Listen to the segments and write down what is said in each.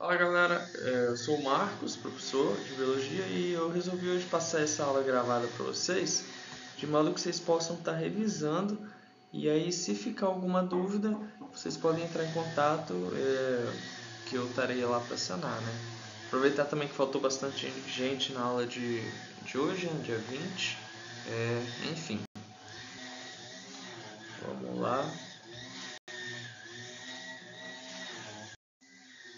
Fala galera, eu sou o Marcos, professor de Biologia, e eu resolvi hoje passar essa aula gravada para vocês, de modo que vocês possam estar revisando, e aí se ficar alguma dúvida, vocês podem entrar em contato, que eu estarei lá para sanar, né? Aproveitar também que faltou bastante gente na aula de hoje, né, dia 20, enfim, vamos lá.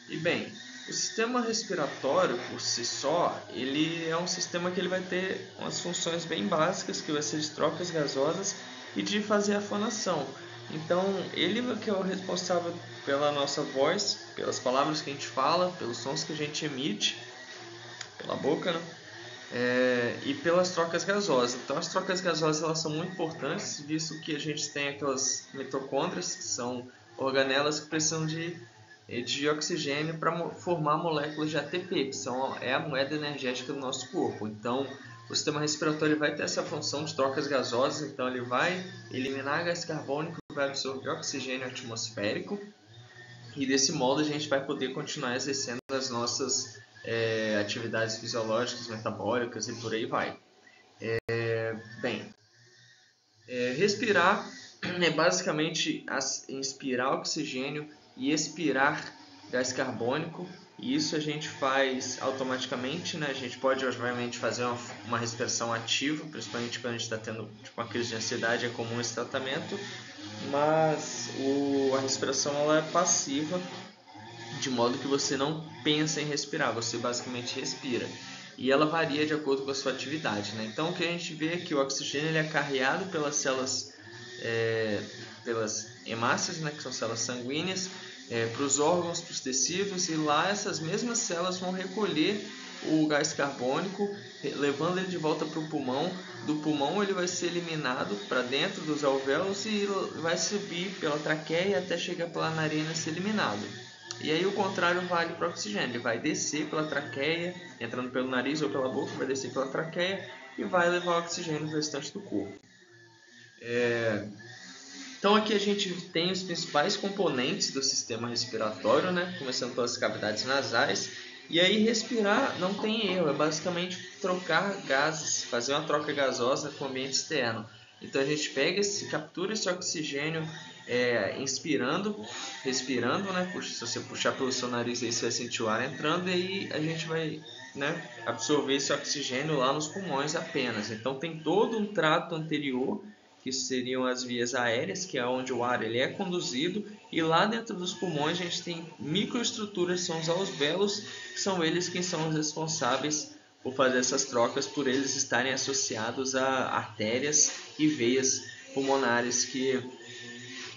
E bem, o sistema respiratório por si só, ele é um sistema que ele vai ter umas funções bem básicas, que vai ser de trocas gasosas e de fazer a fonação. Então, ele que é o responsável pela nossa voz, pelas palavras que a gente fala, pelos sons que a gente emite pela boca, né? E pelas trocas gasosas. Então, as trocas gasosas elas são muito importantes, visto que a gente tem aquelas mitocôndrias, que são organelas que precisam de oxigênio para formar moléculas de ATP, que é a moeda energética do nosso corpo. Então, o sistema respiratório vai ter essa função de trocas gasosas, então ele vai eliminar gás carbônico, vai absorver oxigênio atmosférico, e desse modo a gente vai poder continuar exercendo as nossas atividades fisiológicas, metabólicas e por aí vai. Respirar é basicamente inspirar oxigênio e expirar gás carbônico, e isso a gente faz automaticamente, né? A gente pode, obviamente, fazer uma respiração ativa, principalmente quando a gente está tendo uma crise de ansiedade, é comum esse tratamento, mas a respiração ela é passiva, de modo que você não pensa em respirar, você basicamente respira. E ela varia de acordo com a sua atividade, né? Então, o que a gente vê é que o oxigênio ele é carreado pelas células, pelas hemácias, né, que são células sanguíneas, para os órgãos, para os tecidos, e lá essas mesmas células vão recolher o gás carbônico, levando ele de volta para o pulmão. Do pulmão ele vai ser eliminado para dentro dos alvéolos e vai subir pela traqueia até chegar pela narina e ser eliminado. E aí o contrário vale para o oxigênio, ele vai descer pela traqueia, entrando pelo nariz ou pela boca, vai descer pela traqueia e vai levar o oxigênio para o restante do corpo. Então aqui a gente tem os principais componentes do sistema respiratório, né? Começando pelas cavidades nasais. E aí respirar não tem erro, é basicamente trocar gases, fazer uma troca gasosa com o ambiente externo. Então a gente captura esse oxigênio inspirando, respirando, né? Se você puxar pelo seu nariz aí você vai sentir o ar entrando, e aí a gente vai, né, absorver esse oxigênio lá nos pulmões apenas. Então tem todo um trato anterior, que seriam as vias aéreas, que é onde o ar ele é conduzido, e lá dentro dos pulmões a gente tem microestruturas, são os alvéolos, que são eles quem são os responsáveis por fazer essas trocas, por eles estarem associados a artérias e veias pulmonares que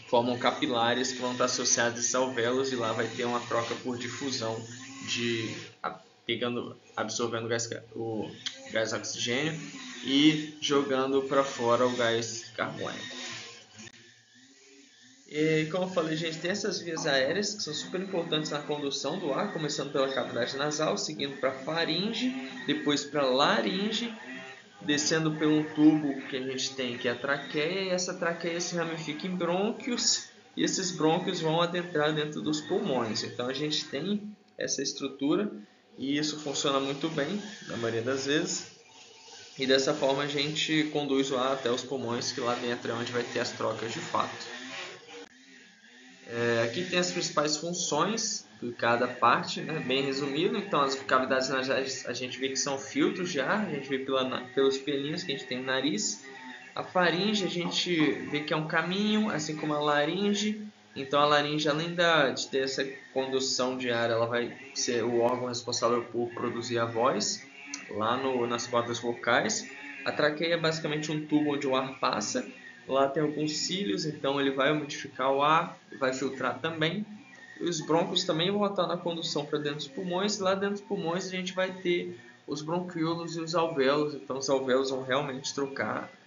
formam capilares que vão estar associados a esses alvéolos, e lá vai ter uma troca por difusão, absorvendo o gás oxigênio e jogando para fora o gás carbônico. E como eu falei, a gente tem essas vias aéreas que são super importantes na condução do ar, começando pela cavidade nasal, seguindo para a faringe, depois para a laringe, descendo por um tubo que a gente tem, que é a traqueia, e essa traqueia se ramifica em brônquios, e esses brônquios vão adentrar dentro dos pulmões. Então a gente tem essa estrutura, e isso funciona muito bem, na maioria das vezes, e dessa forma a gente conduz o ar até os pulmões, que lá dentro é onde vai ter as trocas de fato. Aqui tem as principais funções de cada parte, né? Bem resumido. Então, as cavidades nasais a gente vê que são filtros de ar, a gente vê pelos pelinhos que a gente tem no nariz. A faringe a gente vê que é um caminho, assim como a laringe. Então, a laringe, além de ter essa condução de ar, ela vai ser o órgão responsável por produzir a voz lá nas cordas vocais. A traqueia é basicamente um tubo onde o ar passa. Lá tem alguns cílios, então ele vai umidificar o ar, vai filtrar também. E os brônquios também vão estar na condução para dentro dos pulmões. Lá dentro dos pulmões a gente vai ter os bronquíolos e os alvéolos. Então os alvéolos vão realmente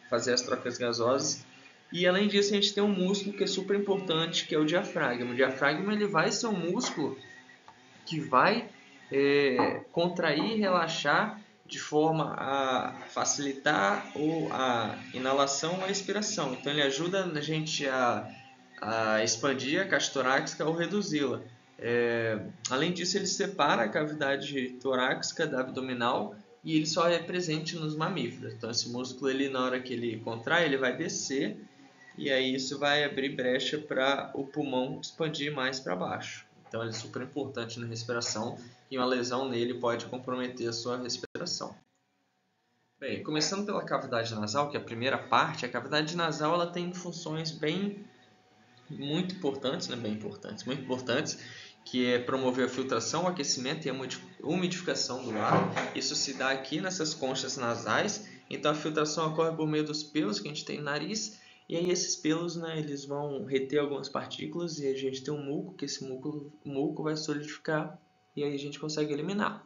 fazer as trocas gasosas. E além disso a gente tem um músculo que é super importante, que é o diafragma. O diafragma ele vai ser um músculo que vai contrair e relaxar de forma a facilitar a inalação ou a expiração. Então ele ajuda a gente a expandir a caixa torácica ou reduzi-la. Além disso, ele separa a cavidade torácica da abdominal e ele só é presente nos mamíferos. Então, esse músculo, ele, na hora que ele contrai, ele vai descer e aí isso vai abrir brecha para o pulmão expandir mais para baixo. Então, ele é super importante na respiração e uma lesão nele pode comprometer a sua respiração. Bem, começando pela cavidade nasal, que é a primeira parte, a cavidade nasal ela tem funções muito importantes, muito importantes, que é promover a filtração, o aquecimento e a umidificação do ar. Isso se dá aqui nessas conchas nasais. Então a filtração ocorre por meio dos pelos que a gente tem no nariz, e aí esses pelos, né, eles vão reter algumas partículas e a gente tem um muco, que esse muco vai solidificar e aí a gente consegue eliminar.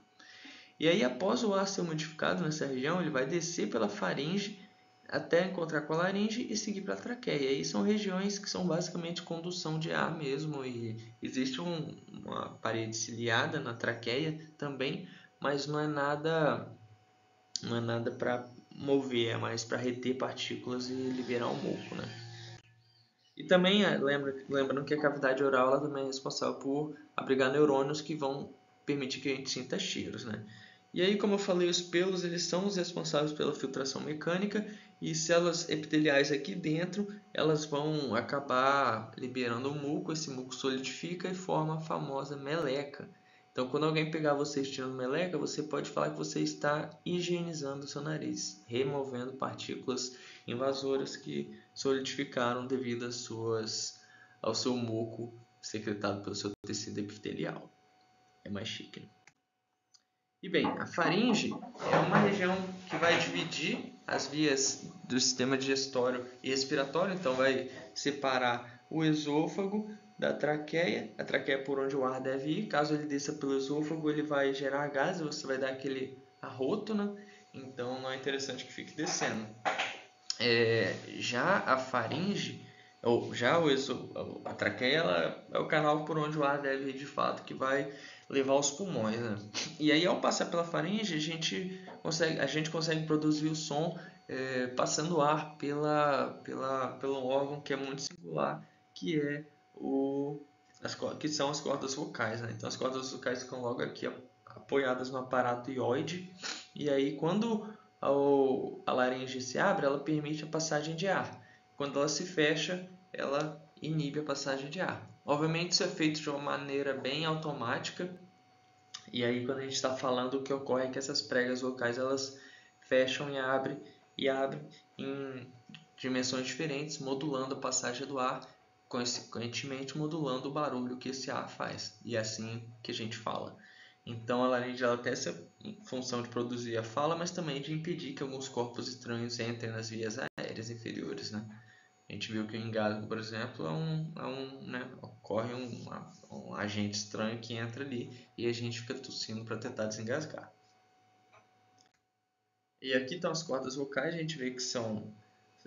E aí após o ar ser umidificado nessa região, ele vai descer pela faringe até encontrar com a laringe e seguir para a traqueia. E aí são regiões que são basicamente condução de ar mesmo, e existe uma parede ciliada na traqueia também, mas não é nada para mover, é mais para reter partículas e liberar o muco, né? E também lembrando que a cavidade oral ela também é responsável por abrigar neurônios que vão permitir que a gente sinta cheiros, né? E aí, como eu falei, os pelos eles são os responsáveis pela filtração mecânica e células epiteliais aqui dentro elas vão acabar liberando o muco, esse muco solidifica e forma a famosa meleca. Então, quando alguém pegar você estirando meleca, você pode falar que você está higienizando o seu nariz, removendo partículas invasoras que solidificaram devido ao seu muco secretado pelo seu tecido epitelial. É mais chique, né? E bem, a faringe é uma região que vai dividir as vias do sistema digestório e respiratório, então vai separar o esôfago da traqueia, a traqueia é por onde o ar deve ir. Caso ele desça pelo esôfago, ele vai gerar gases, você vai dar aquele arroto, né? Então não é interessante que fique descendo. Já a faringe, ou já a traqueia, ela é o canal por onde o ar deve ir de fato, que vai levar aos pulmões, né? E aí, ao passar pela faringe, a gente consegue produzir o som passando ar pelo órgão que é muito singular, que é que são as cordas vocais, né? Então, as cordas vocais ficam logo aqui apoiadas no aparato ióide, e aí quando a laringe se abre, ela permite a passagem de ar. Quando ela se fecha, ela inibe a passagem de ar. Obviamente isso é feito de uma maneira bem automática, e aí quando a gente está falando, o que ocorre é que essas pregas vocais elas fecham e abrem em dimensões diferentes, modulando a passagem do ar, consequentemente modulando o barulho que esse ar faz. E é assim que a gente fala. Então a laringe ela tem essa função de produzir a fala, mas também de impedir que alguns corpos estranhos entrem nas vias aéreas inferiores, né? A gente viu que o engasgo, por exemplo, ocorre um agente estranho que entra ali e a gente fica tossindo para tentar desengasgar. E aqui estão as cordas vocais, a gente vê que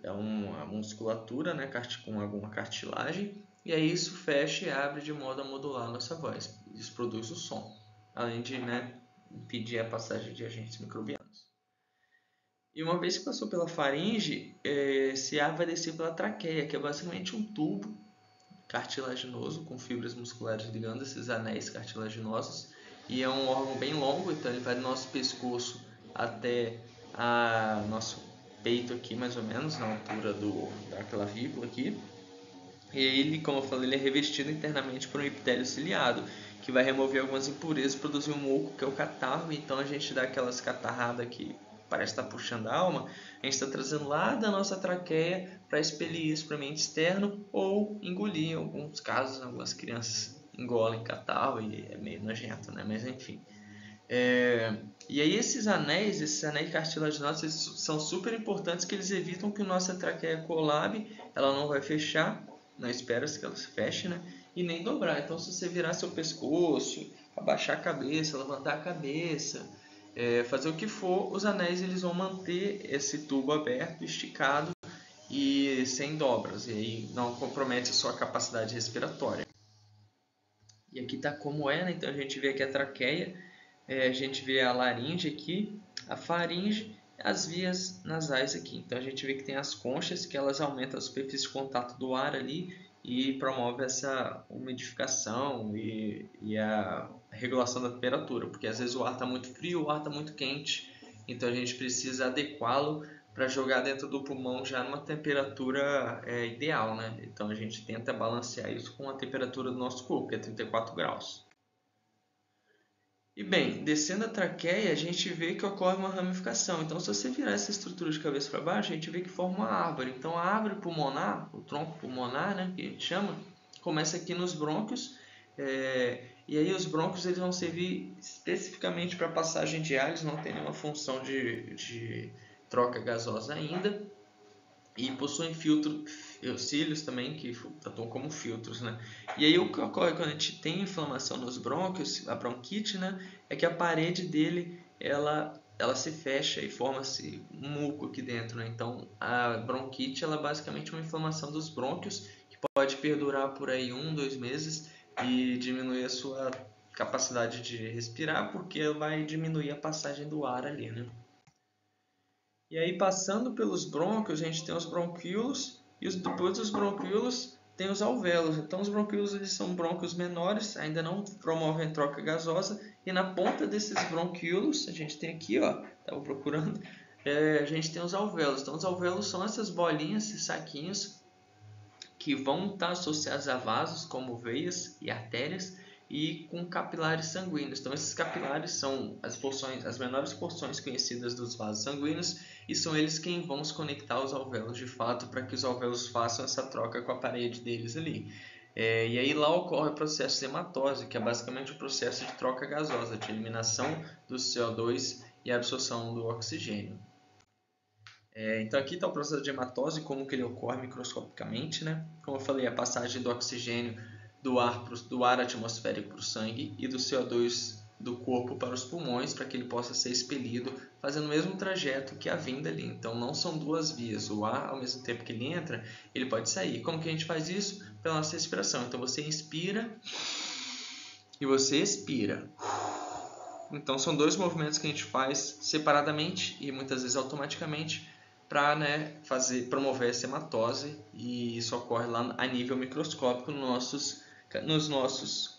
é uma musculatura, né, com alguma cartilagem, e aí isso fecha e abre de modo a modular a nossa voz. Isso produz o som, além de, né, impedir a passagem de agentes microbianos. E uma vez que passou pela faringe, esse ar vai descer pela traqueia, que é basicamente um tubo cartilaginoso com fibras musculares ligando esses anéis cartilaginosos, e é um órgão bem longo, então ele vai do nosso pescoço até nosso peito aqui, mais ou menos, na altura da clavícula aqui. E ele, como eu falei, ele é revestido internamente por um epitélio ciliado, que vai remover algumas impurezas e produzir um muco, que é o catarro. Então a gente dá aquelas catarradas que parece estar puxando a alma, a gente está trazendo lá da nossa traqueia para expelir isso para o ambiente externo ou engolir. Em alguns casos, algumas crianças engolem catarro e é meio nojento, né? Mas enfim. E aí esses anéis cartilaginosos, eles são super importantes, que eles evitam que a nossa traqueia colabe, ela não vai fechar, não espera-se que ela se feche, né? E nem dobrar. Então se você virar seu pescoço, abaixar a cabeça, levantar a cabeça, fazer o que for, os anéis eles vão manter esse tubo aberto, esticado e sem dobras, e aí não compromete a sua capacidade respiratória. E aqui está como é, né? Então a gente vê aqui a traqueia, a gente vê a laringe aqui, a faringe, as vias nasais aqui. Então a gente vê que tem as conchas, que elas aumentam a superfície de contato do ar ali e promove essa umidificação e e a regulação da temperatura, porque às vezes o ar está muito frio, o ar está muito quente, então a gente precisa adequá-lo para jogar dentro do pulmão já numa temperatura ideal, né? Então a gente tenta balancear isso com a temperatura do nosso corpo, que é 34 graus. E bem, descendo a traqueia, a gente vê que ocorre uma ramificação. Então, se você virar essa estrutura de cabeça para baixo, a gente vê que forma uma árvore. Então, a árvore pulmonar, o tronco pulmonar, né, que a gente chama, começa aqui nos brônquios. E aí os brônquios eles vão servir especificamente para passagem de ar, eles não têm nenhuma função de troca gasosa ainda. E possuem cílios também que atuam como filtros, né? E aí o que ocorre quando a gente tem inflamação nos brônquios, a bronquite, né, é que a parede dele ela se fecha e forma-se um muco aqui dentro, né? Então a bronquite ela é basicamente uma inflamação dos brônquios que pode perdurar por aí 1, 2 meses e diminuir a sua capacidade de respirar porque vai diminuir a passagem do ar ali, né? E aí, passando pelos brônquios, a gente tem os bronquíolos e depois dos bronquíolos tem os alvéolos. Então, os bronquíolos eles são brônquios menores, ainda não promovem troca gasosa. E na ponta desses bronquíolos, a gente tem aqui, ó, estava procurando, a gente tem os alvéolos. Então, os alvéolos são essas bolinhas, esses saquinhos que vão estar associados a vasos como veias e artérias e com capilares sanguíneos. Então esses capilares são as menores porções conhecidas dos vasos sanguíneos e são eles quem vão se conectar aos alvéolos de fato para que os alvéolos façam essa troca com a parede deles ali. E aí lá ocorre o processo de hematose, que é basicamente o processo de troca gasosa, de eliminação do CO2 e absorção do oxigênio. Então aqui está o processo de hematose, como que ele ocorre microscopicamente, né? Como eu falei, a passagem do oxigênio do ar atmosférico para o sangue e do CO2 do corpo para os pulmões, para que ele possa ser expelido, fazendo o mesmo trajeto que a vinda ali. Então não são duas vias, o ar ao mesmo tempo que ele entra, ele pode sair. Como que a gente faz isso? Pela nossa respiração. Então você inspira e você expira. Então são dois movimentos que a gente faz separadamente e muitas vezes automaticamente para promover essa hematose, e isso ocorre lá a nível microscópico nos nossos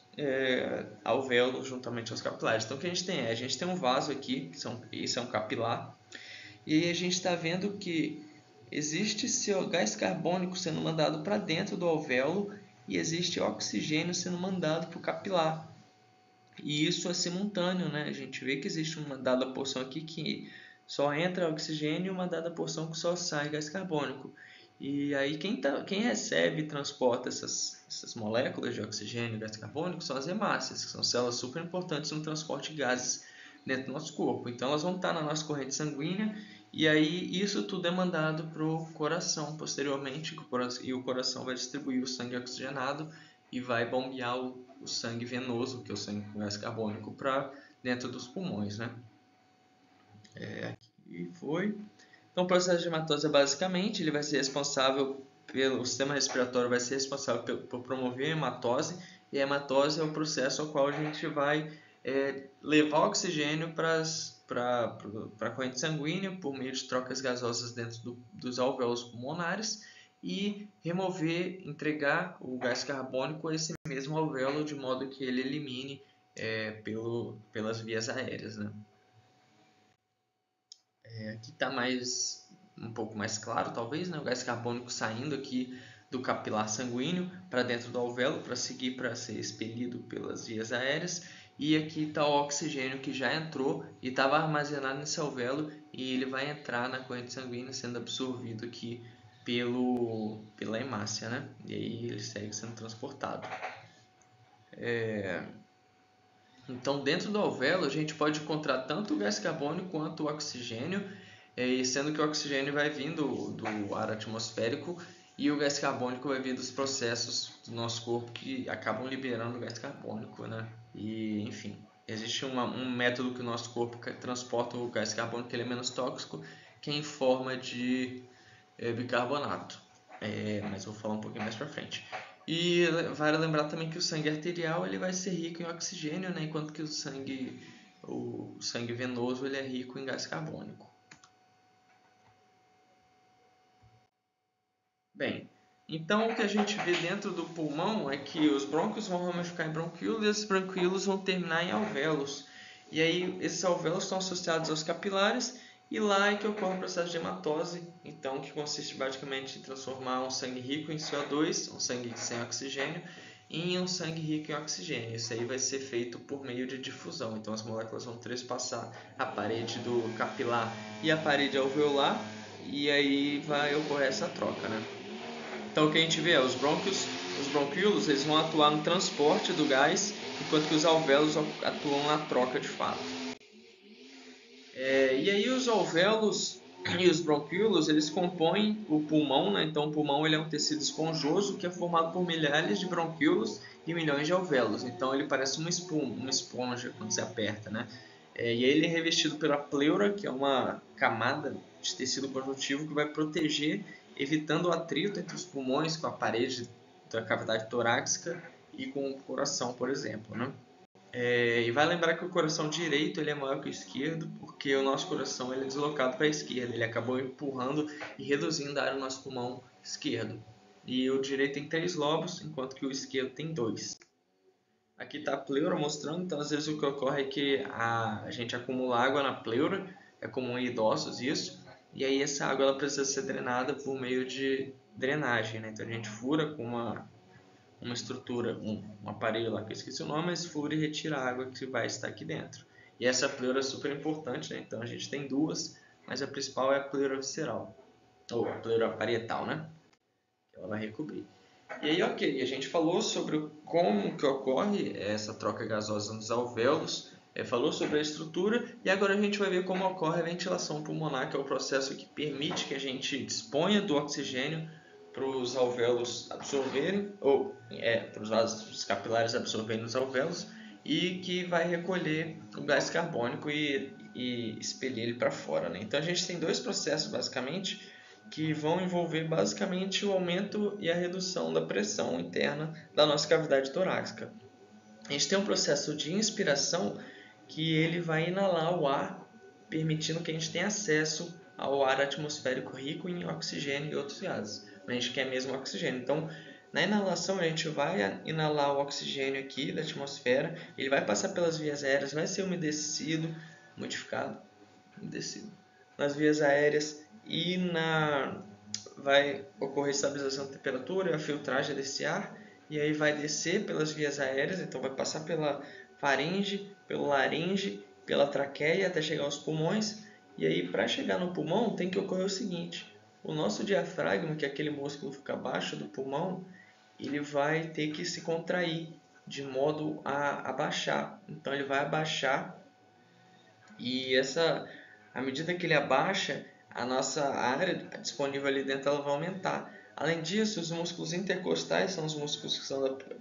alvéolos juntamente aos capilares. Então o que a gente tem? A gente tem um vaso aqui, esse é um capilar, e aí a gente está vendo que existe gás carbônico sendo mandado para dentro do alvéolo e existe oxigênio sendo mandado para o capilar. E isso é simultâneo, né? A gente vê que existe uma dada porção aqui que só entra oxigênio e uma dada porção que só sai gás carbônico. E aí quem recebe e transporta essas moléculas de oxigênio e gás carbônico são as hemácias, que são células super importantes no transporte de gases dentro do nosso corpo. Então elas vão estar na nossa corrente sanguínea e aí isso tudo é mandado para o coração posteriormente, e o coração vai distribuir o sangue oxigenado e vai bombear o sangue venoso, que é o sangue com gás carbônico, para dentro dos pulmões, né? Aqui foi. Então, o processo de hematose basicamente ele vai ser responsável o sistema respiratório vai ser responsável por promover a hematose, e a hematose é o processo ao qual a gente vai levar oxigênio para a corrente sanguínea por meio de trocas gasosas dentro dos alvéolos pulmonares e entregar o gás carbônico a esse mesmo alvéolo de modo que ele elimine pelas vias aéreas, né? Aqui está um pouco mais claro, talvez, né? O gás carbônico saindo aqui do capilar sanguíneo para dentro do alvéolo para seguir para ser expelido pelas vias aéreas. E aqui está o oxigênio que já entrou e estava armazenado nesse alvéolo e ele vai entrar na corrente sanguínea sendo absorvido aqui pela hemácia, né? E aí ele segue sendo transportado. Então, dentro do alvéolo, a gente pode encontrar tanto o gás carbônico quanto o oxigênio, sendo que o oxigênio vai vindo do ar atmosférico e o gás carbônico vai vir dos processos do nosso corpo que acabam liberando o gás carbônico, né? E, enfim, existe um método que o nosso corpo transporta o gás carbônico que ele é menos tóxico, que é em forma de bicarbonato. Mas eu vou falar um pouquinho mais para frente. E vale lembrar também que o sangue arterial ele vai ser rico em oxigênio, né? Enquanto que o sangue venoso ele é rico em gás carbônico. Bem, Então, o que a gente vê dentro do pulmão é que os brônquios vão ramificar em bronquíolos e esses bronquíolos vão terminar em alvéolos. E aí, esses alvéolos estão associados aos capilares e lá é que ocorre o processo de hematose, então, que consiste basicamente em transformar um sangue rico em CO2, um sangue sem oxigênio, em um sangue rico em oxigênio. Isso aí vai ser feito por meio de difusão. Então, as moléculas vão trespassar a parede do capilar e a parede alveolar e aí vai ocorrer essa troca, né? Então o que a gente vê é os bronquíolos, eles vão atuar no transporte do gás, enquanto que os alvéolos atuam na troca de fato. E aí os alvéolos e os bronquíolos, eles compõem o pulmão, né? Então o pulmão ele é um tecido esponjoso que é formado por milhares de bronquíolos e milhões de alvéolos. Então ele parece uma espuma, uma esponja quando se aperta, né? E aí ele é revestido pela pleura, que é uma camada de tecido conjuntivo que vai proteger, evitando o atrito entre os pulmões com a parede da cavidade torácica e com o coração, por exemplo, né? E vai lembrar que o coração direito ele é maior que o esquerdo, porque o nosso coração ele é deslocado para a esquerda. Ele acabou empurrando e reduzindo a área do nosso pulmão esquerdo. E o direito tem 3 lobos, enquanto que o esquerdo tem 2. Aqui está a pleura mostrando, então às vezes o que ocorre é que a gente acumula água na pleura, é comum em idosos isso, e aí essa água ela precisa ser drenada por meio de drenagem, né? Então a gente fura com uma estrutura, um aparelho lá que eu esqueci o nome, mas fura e retira a água que vai estar aqui dentro. E essa pleura é super importante, né? Então a gente tem duas, mas a principal é a pleura visceral, ou a pleura parietal, né? Que ela vai recobrir. E aí, ok, a gente falou sobre como que ocorre essa troca gasosa nos alvéolos, falou sobre a estrutura e agora a gente vai ver como ocorre a ventilação pulmonar, que é o processo que permite que a gente disponha do oxigênio para os alvéolos absorverem, ou para os vasos capilares absorverem os alvéolos e que vai recolher o gás carbônico e expelir ele para fora, né? Então a gente tem dois processos basicamente que vão envolver basicamente o aumento e a redução da pressão interna da nossa cavidade torácica. A gente tem um processo de inspiração que ele vai inalar o ar, permitindo que a gente tenha acesso ao ar atmosférico rico em oxigênio e outros gases. A gente quer mesmo oxigênio. Então, na inalação, a gente vai inalar o oxigênio aqui da atmosfera, ele vai passar pelas vias aéreas, vai ser umedecido, umedecido nas vias aéreas e vai ocorrer estabilização da temperatura e a filtragem desse ar, e aí vai descer pelas vias aéreas, então vai passar pela faringe, pelo laringe, pela traqueia até chegar aos pulmões, e aí para chegar no pulmão tem que ocorrer o seguinte: o nosso diafragma, que é aquele músculo que fica abaixo do pulmão, ele vai ter que se contrair de modo a abaixar. Então ele vai abaixar e à medida que ele abaixa, a nossa área disponível ali dentro ela vai aumentar. Além disso, os músculos intercostais, são os músculos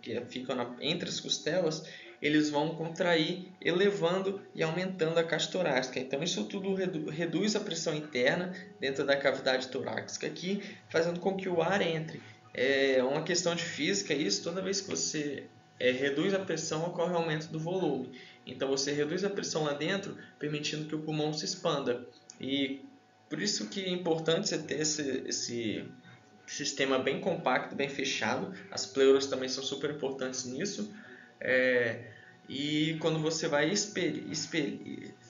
que ficam entre as costelas, eles vão contrair, elevando e aumentando a caixa torácica. Então, isso tudo reduz a pressão interna dentro da cavidade torácica aqui, fazendo com que o ar entre. É uma questão de física isso, toda vez que você reduz a pressão, ocorre aumento do volume. Então você reduz a pressão lá dentro, permitindo que o pulmão se expanda. E por isso que é importante você ter esse sistema bem compacto, bem fechado. As pleuras também são super importantes nisso. E quando você vai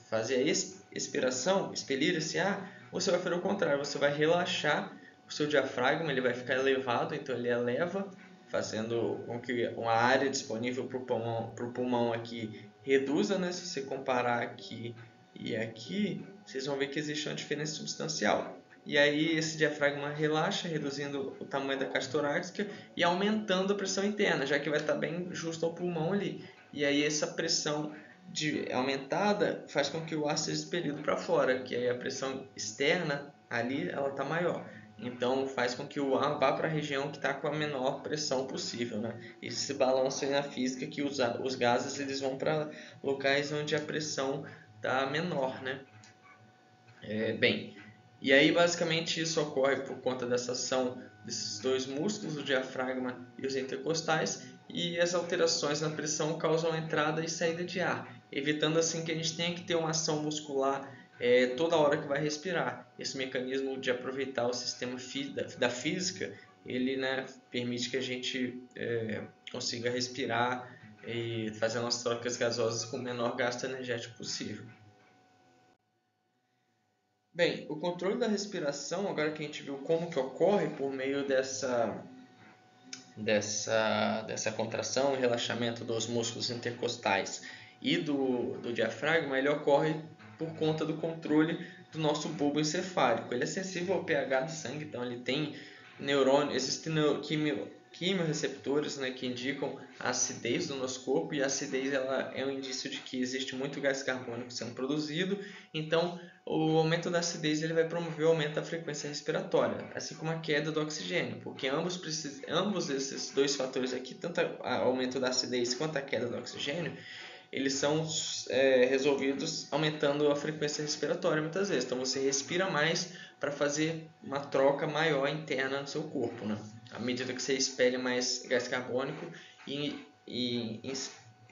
fazer a expiração, expelir esse ar, você vai fazer o contrário, você vai relaxar o seu diafragma, ele vai ficar elevado, então ele eleva, fazendo com que a área disponível para o pulmão aqui reduza, né? Se você comparar aqui e aqui, vocês vão ver que existe uma diferença substancial. E aí esse diafragma relaxa, reduzindo o tamanho da caixa torácica e aumentando a pressão interna, já que vai estar bem justo ao pulmão ali. E aí essa pressão aumentada faz com que o ar seja expelido para fora, que aí a pressão externa ali ela está maior. Então faz com que o ar vá para a região que está com a menor pressão possível, né? Isso se balança aí na física que os gases eles vão para locais onde a pressão está menor, né? E aí basicamente isso ocorre por conta dessa ação desses dois músculos, o diafragma e os intercostais, e as alterações na pressão causam entrada e saída de ar, evitando assim que a gente tenha que ter uma ação muscular toda hora que vai respirar. Esse mecanismo de aproveitar o sistema da física, ele, né, permite que a gente consiga respirar e fazer umas trocas gasosas com o menor gasto energético possível. Bem, o controle da respiração, agora que a gente viu como que ocorre por meio dessa contração e relaxamento dos músculos intercostais e do diafragma, ele ocorre por conta do controle do nosso bulbo encefálico. Ele é sensível ao pH do sangue, então ele tem neurônios, existem quimiorreceptores, né, que indicam a acidez do nosso corpo, e a acidez ela é um indício de que existe muito gás carbônico sendo produzido. Então o aumento da acidez ele vai promover o aumento da frequência respiratória, assim como a queda do oxigênio, porque ambos esses dois fatores aqui, tanto o aumento da acidez quanto a queda do oxigênio, eles são resolvidos aumentando a frequência respiratória muitas vezes. Então você respira mais para fazer uma troca maior interna no seu corpo, né? À medida que você expele mais gás carbônico e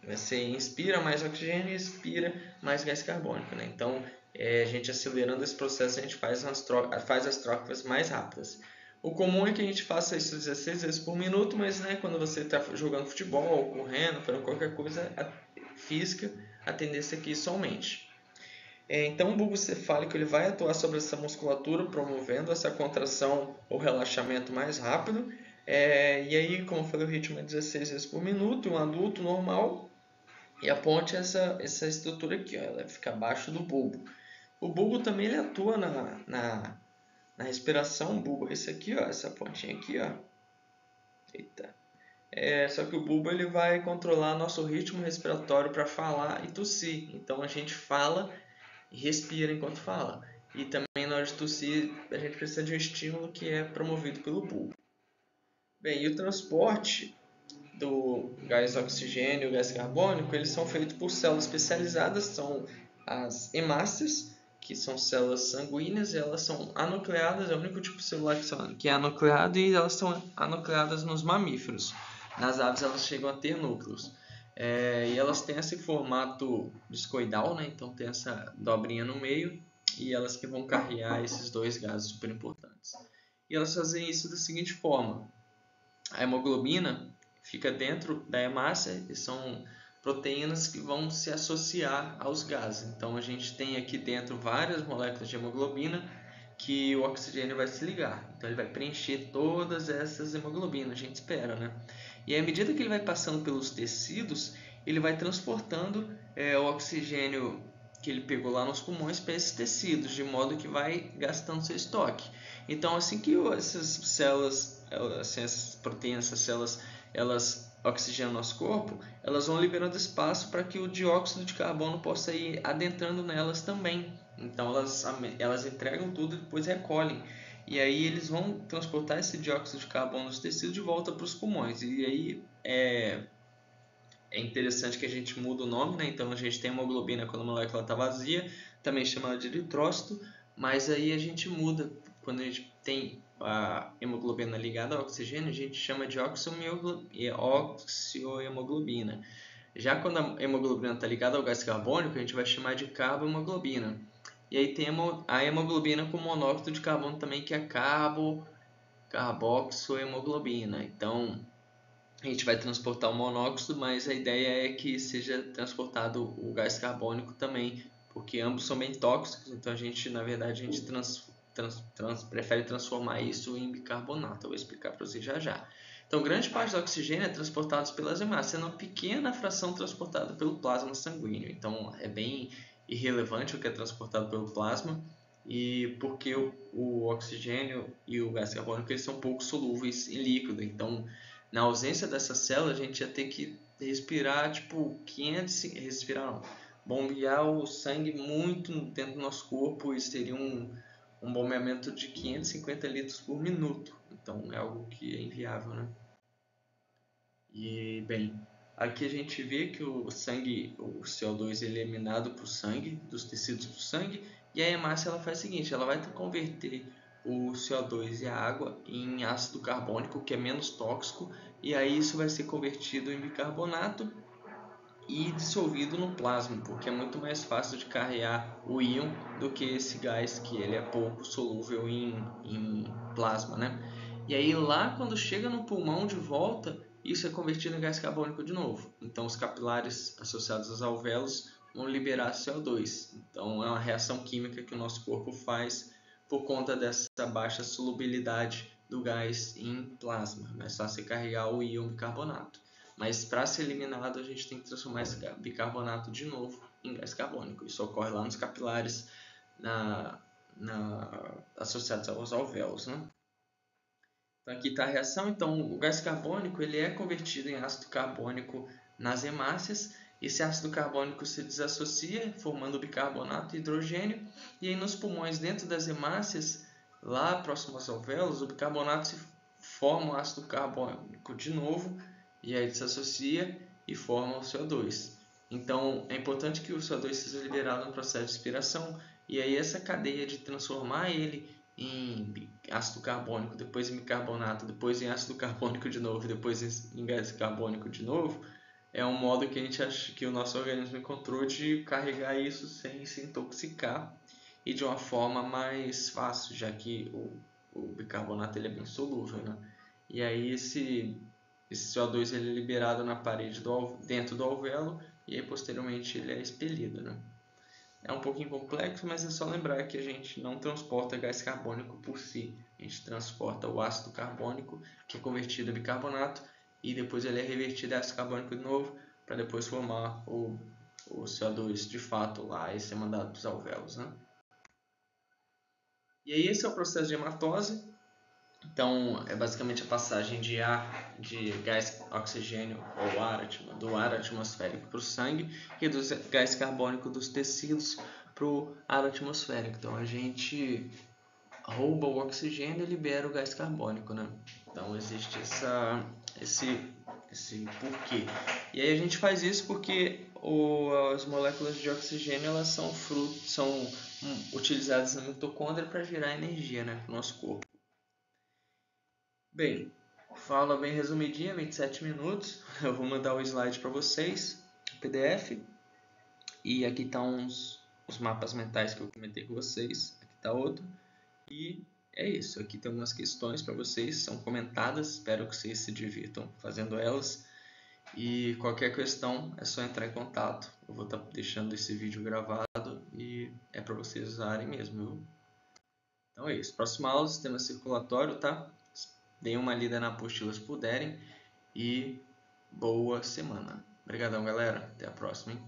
você inspira mais oxigênio e expira mais gás carbônico, né? Então a gente acelerando esse processo, a gente faz as trocas mais rápidas. O comum é que a gente faça isso 16 vezes por minuto, mas né, quando você está jogando futebol, correndo, fazendo qualquer coisa física, a tendência é que isso aumente. Então o bulbo cefálico ele vai atuar sobre essa musculatura, promovendo essa contração ou relaxamento mais rápido. E aí, como eu falei, o ritmo é 16 vezes por minuto, um adulto normal. E a ponte é essa estrutura aqui, ó, ela fica abaixo do bulbo. O bulbo também ele atua na respiração. O bulbo, esse aqui, ó, essa pontinha aqui, ó. Eita. Só que o bulbo ele vai controlar nosso ritmo respiratório para falar e tossir. Então a gente fala e respira enquanto fala. E também na hora de tossir a gente precisa de um estímulo que é promovido pelo bulbo. Bem, e o transporte do gás oxigênio e gás carbônico, eles são feitos por células especializadas, são as hemácias, que são células sanguíneas, e elas são anucleadas, é o único tipo celular que é anucleado, e elas são anucleadas nos mamíferos. Nas aves elas chegam a ter núcleos. E elas têm esse formato discoidal, né? Então tem essa dobrinha no meio, e elas que vão carregar esses dois gases super importantes. E elas fazem isso da seguinte forma: a hemoglobina fica dentro da hemácia e são proteínas que vão se associar aos gases. Então a gente tem aqui dentro várias moléculas de hemoglobina que o oxigênio vai se ligar. Então ele vai preencher todas essas hemoglobinas, a gente espera, né? E à medida que ele vai passando pelos tecidos, ele vai transportando o oxigênio que ele pegou lá nos pulmões para esses tecidos, de modo que vai gastando seu estoque. Então assim que essas células, assim, essas proteínas, essas células, elas oxigenam nosso corpo, elas vão liberando espaço para que o dióxido de carbono possa ir adentrando nelas também. Então elas entregam tudo e depois recolhem. E aí eles vão transportar esse dióxido de carbono dos tecidos de volta para os pulmões. E aí é interessante que a gente muda o nome, né? Então a gente tem hemoglobina quando a molécula está vazia, também chamada de eritrócito, mas aí a gente muda. Quando a gente tem a hemoglobina ligada ao oxigênio, a gente chama de oxiohemoglobina. Já quando a hemoglobina está ligada ao gás carbônico, a gente vai chamar de carbohemoglobina. E aí tem a hemoglobina com monóxido de carbono também, que é carboxohemoglobina. Então a gente vai transportar o monóxido, mas a ideia é que seja transportado o gás carbônico também, porque ambos são bem tóxicos. Então a gente, na verdade, a gente prefere transformar isso em bicarbonato. Eu vou explicar para vocês já já. Então grande parte do oxigênio é transportado pelas hemácias, sendo uma pequena fração transportada pelo plasma sanguíneo. Então é bem irrelevante o que é transportado pelo plasma, e porque o oxigênio e o gás carbônico eles são pouco solúveis em líquido. Então na ausência dessa célula, a gente ia ter que respirar, tipo, bombear o sangue muito dentro do nosso corpo, e seria um bombeamento de 550 litros por minuto. Então é algo que é inviável, né? E, bem, aqui a gente vê que o CO2 ele é eliminado para o sangue, dos tecidos do sangue, e a hemácia ela faz o seguinte: ela vai converter o CO2 e a água em ácido carbônico, que é menos tóxico, e aí isso vai ser convertido em bicarbonato e dissolvido no plasma, porque é muito mais fácil de carregar o íon do que esse gás que ele é pouco solúvel em plasma, né? E aí lá quando chega no pulmão de volta, isso é convertido em gás carbônico de novo. Então os capilares associados aos alvéolos vão liberar CO2. Então é uma reação química que o nosso corpo faz por conta dessa baixa solubilidade do gás em plasma. É só você carregar o íon bicarbonato. Mas para ser eliminado, a gente tem que transformar esse bicarbonato de novo em gás carbônico. Isso ocorre lá nos capilares associados aos alvéolos, né? Então aqui está a reação. Então o gás carbônico ele é convertido em ácido carbônico nas hemácias. Esse ácido carbônico se desassocia, formando bicarbonato e hidrogênio. E aí nos pulmões, dentro das hemácias, lá próximo aos alvéolos, o bicarbonato se forma o ácido carbônico de novo, e aí desassocia e forma o CO2. Então é importante que o CO2 seja liberado no processo de expiração, e aí essa cadeia de transformar ele em ácido carbônico, depois em bicarbonato, depois em ácido carbônico de novo, depois em gás carbônico de novo, é um modo que a gente acha que o nosso organismo encontrou de carregar isso sem se intoxicar e de uma forma mais fácil, já que o bicarbonato ele é bem solúvel, né? E aí esse CO2 ele é liberado na parede dentro do alvéolo e aí posteriormente ele é expelido, né? É um pouquinho complexo, mas é só lembrar que a gente não transporta gás carbônico por si. A gente transporta o ácido carbônico, que é convertido a bicarbonato, e depois ele é revertido a ácido carbônico de novo, para depois formar o CO2 de fato lá e ser mandado para os alvéolos, né? E aí esse é o processo de hematose. Então é basicamente a passagem de gás oxigênio ou ar, do ar atmosférico para o sangue e do gás carbônico dos tecidos para o ar atmosférico. Então a gente rouba o oxigênio e libera o gás carbônico, né? Então existe esse porquê. E aí a gente faz isso porque as moléculas de oxigênio elas são utilizadas na mitocôndria para gerar energia, né, para o nosso corpo. Bem, fala bem resumidinha, 27 minutos. Eu vou mandar o slide para vocês, PDF. E aqui estão os mapas mentais que eu comentei com vocês. Aqui está outro. E é isso. Aqui tem algumas questões para vocês, são comentadas. Espero que vocês se divirtam fazendo elas. E qualquer questão é só entrar em contato. Eu vou estar deixando esse vídeo gravado e é para vocês usarem mesmo, viu? Então é isso. Próxima aula, sistema circulatório, tá? Deem uma lida na apostila se puderem e boa semana. Obrigadão, galera. Até a próxima, hein?